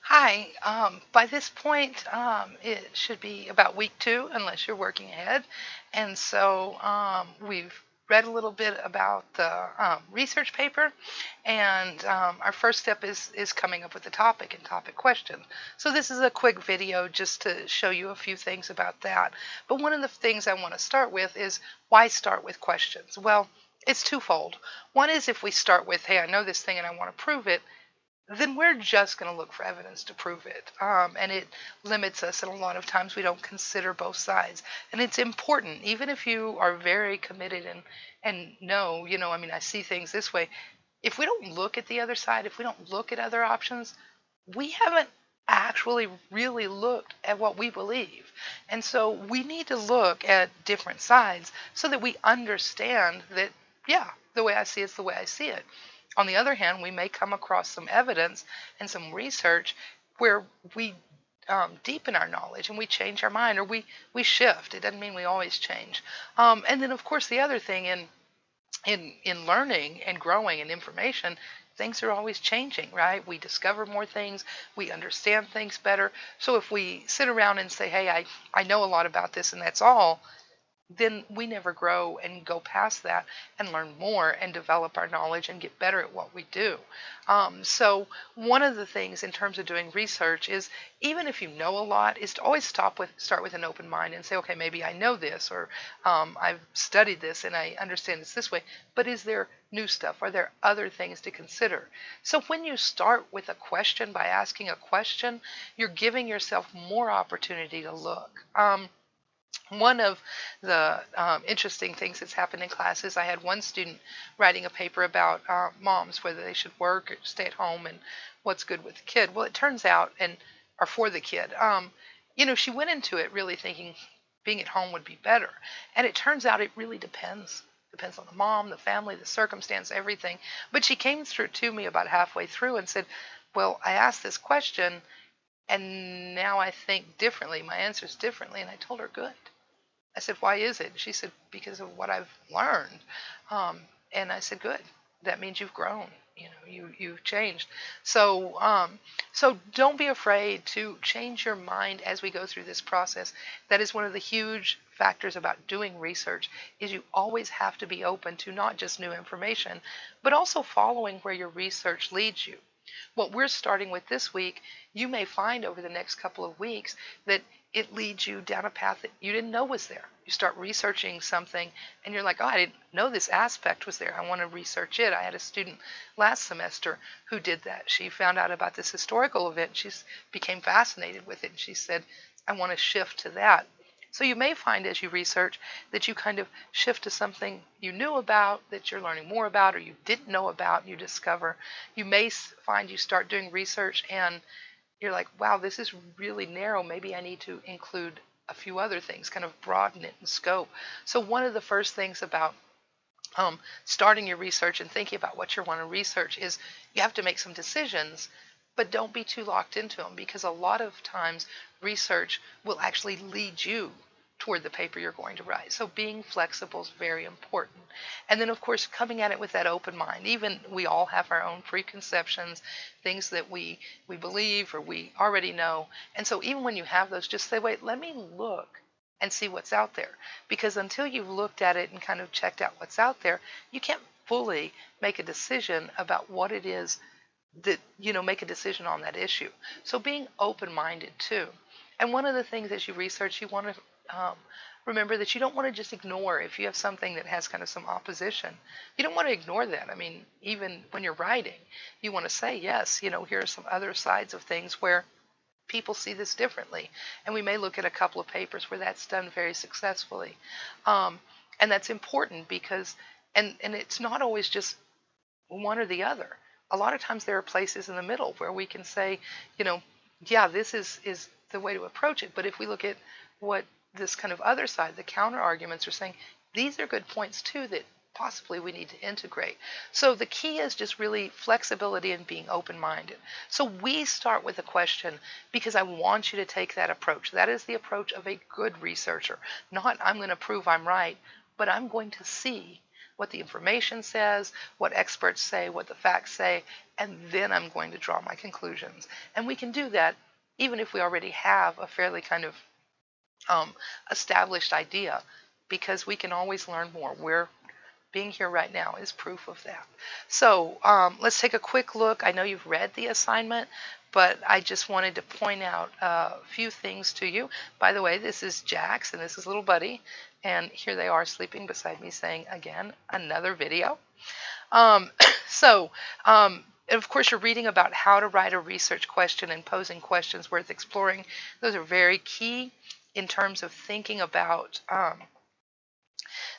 Hi. By this point, it should be about week 2, unless you're working ahead. And so we've read a little bit about the research paper, and our first step is coming up with the topic and topic question. So this is a quick video just to show you a few things about that. But one of the things I want to start with is why start with questions? Well, it's twofold. One is if we start with, hey, I know this thing and I want to prove it, then we're just going to look for evidence to prove it. And it limits us. And a lot of times we don't consider both sides. And it's important, even if you are very committed and know, I mean, I see things this way. If we don't look at the other side, if we don't look at other options, we haven't actually really looked at what we believe. And so we need to look at different sides so that we understand that, yeah, the way I see it's the way I see it. On the other hand, we may come across some evidence and some research where we deepen our knowledge and we change our mind, or we shift. It doesn't mean we always change. And then, of course, the other thing in learning and growing and information, things are always changing, right? We discover more things, we understand things better. So if we sit around and say, hey, I know a lot about this and that's all, then we never grow and go past that and learn more and develop our knowledge and get better at what we do. So one of the things in terms of doing research is, even if you know a lot, is to always start with an open mind and say, okay, maybe I know this, or I've studied this and I understand it's this way, but is there new stuff? Are there other things to consider? So when you start with a question, by asking a question, you're giving yourself more opportunity to look. One of the interesting things that's happened in classes, I had one student writing a paper about moms, whether they should work or stay at home and what's good with the kid. Well, it turns out, or for the kid, she went into it really thinking being at home would be better. And it turns out it really depends. Depends on the mom, the family, the circumstance, everything. But she came through to me about halfway through and said, well, I asked this question and now I think differently. My answer's differently. And I told her, good. I said, why is it? She said, because of what I've learned. And I said, good. That means you've grown. You've changed. So don't be afraid to change your mind as we go through this process. That is one of the huge factors about doing research, is you always have to be open to not just new information, but also following where your research leads you. What we're starting with this week, you may find over the next couple of weeks that it leads you down a path that you didn't know was there. You start researching something and you're like, oh, I didn't know this aspect was there. I want to research it. I had a student last semester who did that. She found out about this historical event. She became fascinated with it. And she said, I want to shift to that. So you may find as you research that you kind of shift to something you knew about, that you're learning more about, or you didn't know about, you discover. You may find you start doing research and you're like, wow, this is really narrow. Maybe I need to include a few other things, kind of broaden it in scope. So one of the first things about starting your research and thinking about what you want to research is you have to make some decisions, but don't be too locked into them, because a lot of times research will actually lead you toward the paper you're going to write. So being flexible is very important. And then, of course, coming at it with that open mind. Even we all have our own preconceptions, things that we believe or we already know. And so even when you have those, just say, wait, let me look and see what's out there. Because until you've looked at it and kind of checked out what's out there, you can't fully make a decision about what it is that, make a decision on that issue. So being open-minded too. And one of the things as you research, you want to remember that you don't want to just ignore if you have something that has kind of some opposition. You don't want to ignore that. I mean, even when you're writing, you want to say, yes, here are some other sides of things where people see this differently. And we may look at a couple of papers where that's done very successfully. And that's important because, and it's not always just one or the other. A lot of times there are places in the middle where we can say, yeah, this is the way to approach it. But if we look at what this kind of other side, the counter arguments, are saying, these are good points too that possibly we need to integrate. So the key is just really flexibility and being open-minded. So we start with a question because I want you to take that approach. That is the approach of a good researcher. Not I'm going to prove I'm right, but I'm going to see what the information says, what experts say, what the facts say, and then I'm going to draw my conclusions. And we can do that even if we already have a fairly kind of established idea, because we can always learn more. We're being here right now is proof of that. So let's take a quick look. I know you've read the assignment, but I just wanted to point out a few things to you. By the way, this is Jax and this is little buddy, and here they are sleeping beside me saying, again, another video. So, and of course, you're reading about how to write a research question and posing questions worth exploring. Those are very key in terms of thinking about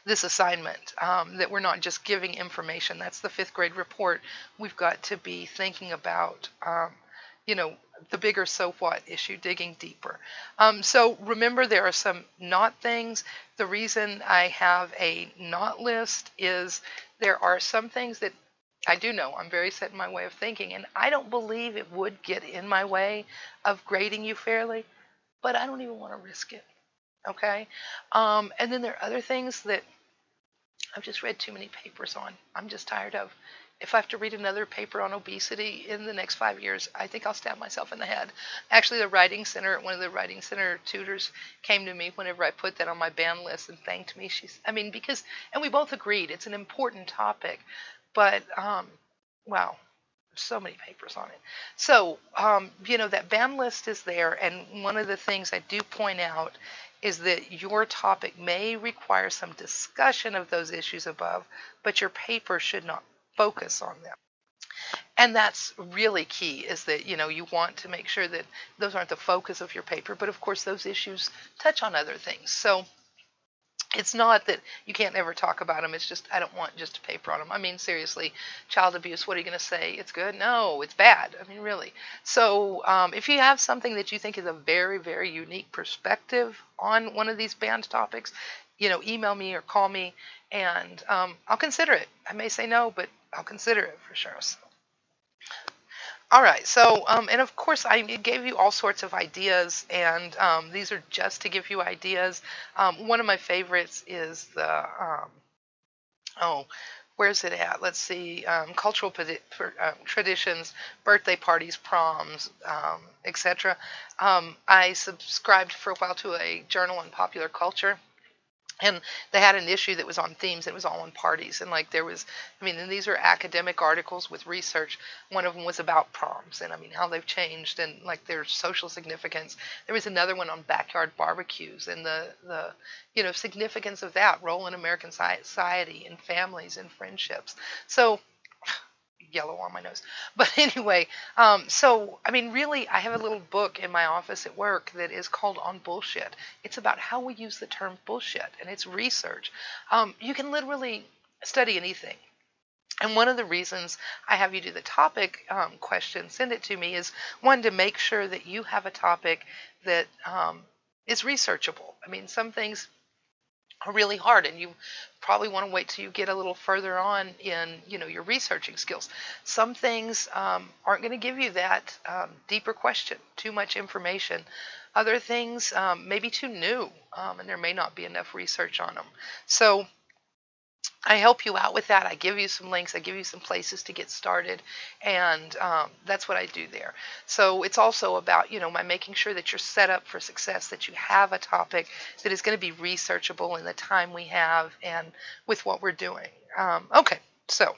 this assignment, that we're not just giving information. That's the 5th grade report. We've got to be thinking about, you know, the bigger so what issue, digging deeper. So remember, there are some not things. The reason I have a not list is there are some things that I do know. I'm very set in my way of thinking, and I don't believe it would get in my way of grading you fairly, but I don't even want to risk it. Okay? And then there are other things that I've just read too many papers on. I'm just tired of. If I have to read another paper on obesity in the next 5 years, I think I'll stab myself in the head. Actually, one of the writing center tutors came to me whenever I put that on my ban list and thanked me. And we both agreed it's an important topic, but wow, so many papers on it. So, that ban list is there, and one of the things I do point out is that your topic may require some discussion of those issues above, but your paper should not focus on them. And that's really key, is that, you want to make sure that those aren't the focus of your paper, but of course those issues touch on other things. So it's not that you can't ever talk about them. It's just I don't want just a paper on them. I mean, seriously, child abuse, what are you going to say? It's good? No, it's bad. I mean, really. So if you have something that you think is a very, very unique perspective on one of these banned topics, email me or call me, and I'll consider it. I may say no, but I'll consider it for sure. So. All right, so, and of course, I gave you all sorts of ideas, and these are just to give you ideas. One of my favorites is the, where's it at? Let's see, cultural traditions, birthday parties, proms, etc. I subscribed for a while to a journal on popular culture. And they had an issue that was on themes. It was all on parties. And and these are academic articles with research. One of them was about proms and how they've changed and their social significance. There was another one on backyard barbecues and the significance of that, role in American society and families and friendships. So, yellow on my nose. But anyway, really, I have a little book in my office at work that is called On Bullshit. It's about how we use the term bullshit, and it's research. You can literally study anything. And one of the reasons I have you do the topic question, send it to me, is one, to make sure that you have a topic that is researchable. Some things are really hard, and you probably want to wait till you get a little further on in your researching skills. Some things aren't going to give you that deeper question, too much information. Other things may be too new, and there may not be enough research on them. So I help you out with that. I give you some links. I give you some places to get started, and that's what I do there. So it's also about, my making sure that you're set up for success, that you have a topic that is going to be researchable in the time we have and with what we're doing. Okay, so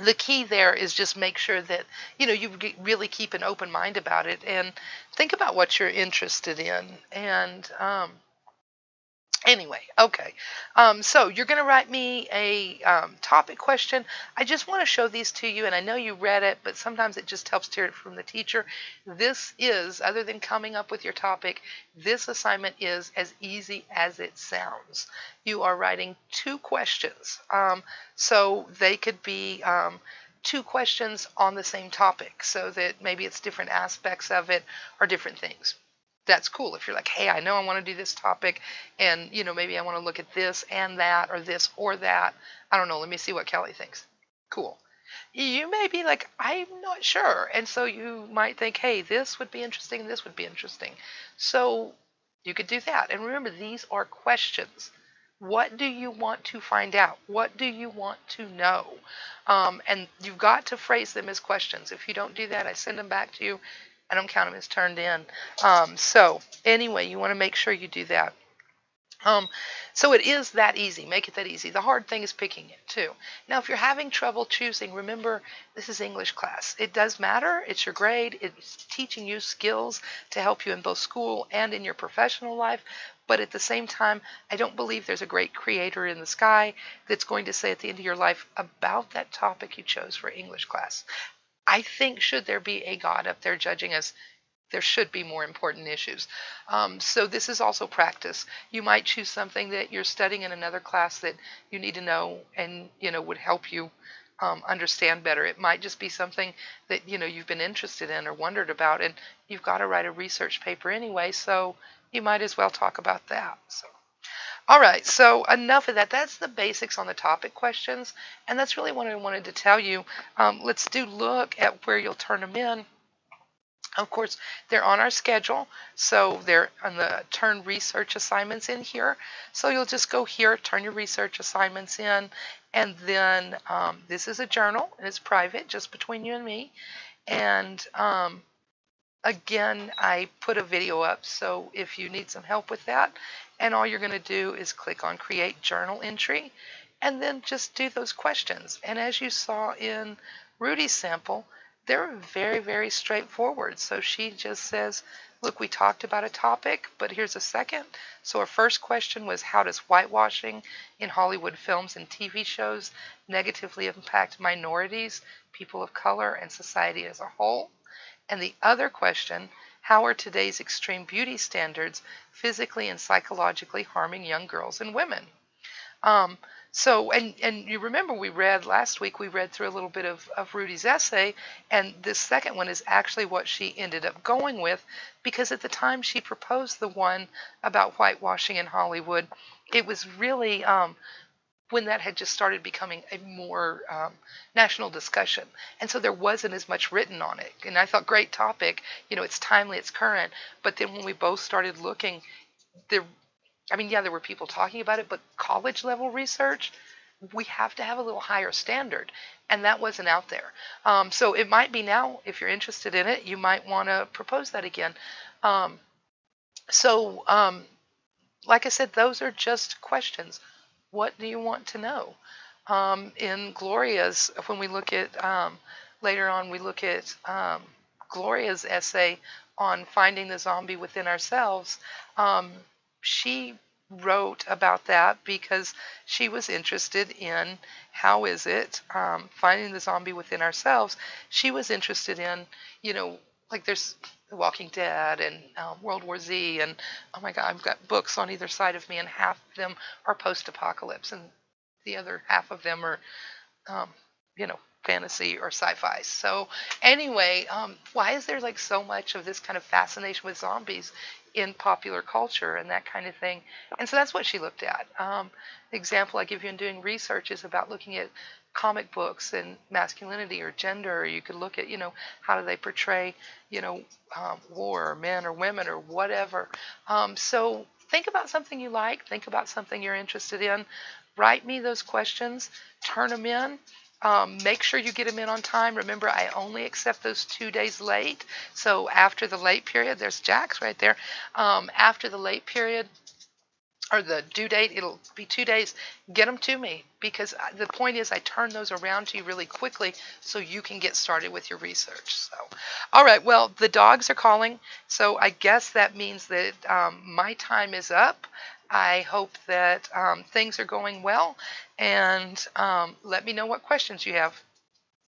the key there is just make sure that, you really keep an open mind about it and think about what you're interested in. And anyway, okay. So you're going to write me a topic question. I just want to show these to you, and I know you read it, but sometimes it just helps to hear it from the teacher. This is, other than coming up with your topic, this assignment is as easy as it sounds. You are writing 2 questions. So they could be 2 questions on the same topic, so that maybe it's different aspects of it or different things. That's cool. If you're like, hey, I know I want to do this topic, and maybe I want to look at this and that, or this or that. I don't know. Let me see what Kelly thinks. Cool. You may be like, I'm not sure. And so you might think, hey, this would be interesting, this would be interesting. So you could do that. And remember, these are questions. What do you want to find out? What do you want to know? And you've got to phrase them as questions. If you don't do that, I send them back to you. I don't count them as turned in. So anyway, you want to make sure you do that. Um, so it is that easy. Make it that easy. The hard thing is picking it too. Now, if you're having trouble choosing, remember this is English class. It does matter. It's your grade. It's teaching you skills to help you in both school and in your professional life. But at the same time, I don't believe there's a great creator in the sky that's going to say at the end of your life about that topic you chose for English class. I think should there be a God up there judging us, there should be more important issues. So this is also practice. You might choose something that you're studying in another class that you need to know and would help you understand better. It might just be something that you've been interested in or wondered about, and you've got to write a research paper anyway, so you might as well talk about that. So all right, so enough of that. That's the basics on the topic questions, and that's really what I wanted to tell you. Let's look at where you'll turn them in. Of course, they're on our schedule, so they're on the turn research assignments in here. So you'll just go here, turn your research assignments in, and then this is a journal, and it's private, just between you and me. And again, I put a video up, so if you need some help with that, and all you're going to do is click on Create Journal Entry, and then just do those questions. And as you saw in Rudy's sample, they're very, very straightforward. So she just says, look, we talked about a topic, but here's a second. So our first question was, how does whitewashing in Hollywood films and TV shows negatively impact minorities, people of color, and society as a whole? And the other question, how are today's extreme beauty standards physically and psychologically harming young girls and women? And you remember we read last week, we read through a little bit of Rudy's essay, and this second one is actually what she ended up going with, because at the time she proposed the one about whitewashing in Hollywood, it was really when that had just started becoming a more national discussion. And so there wasn't as much written on it. And I thought, great topic, it's timely, it's current. But then when we both started looking, there there were people talking about it, but college level research, we have to have a little higher standard, and that wasn't out there. So it might be now, if you're interested in it, you might want to propose that again. Like I said, those are just questions. What do you want to know? In Gloria's, when we look at, later on, we look at Gloria's essay on finding the zombie within ourselves. She wrote about that because she was interested in how is it finding the zombie within ourselves. She was interested in, like there's The Walking Dead and World War Z, and oh my God, I've got books on either side of me, and half of them are post-apocalypse, and the other half of them are, fantasy or sci-fi. So anyway, why is there like so much of this kind of fascination with zombies in popular culture and that kind of thing? And so that's what she looked at. The example I give you in doing research is about looking at comic books and masculinity or gender, or you could look at, how do they portray, war or men or women or whatever. So think about something you like, think about something you're interested in, write me those questions, turn them in. Make sure you get them in on time. Remember, I only accept those 2 days late. So after the late period, there's Jack's right there. After the late period, or the due date, it'll be 2 days. Get them to me, because the point is I turn those around to you really quickly so you can get started with your research. So, all right, well, the dogs are calling, so I guess that means that my time is up. I hope that things are going well, and let me know what questions you have.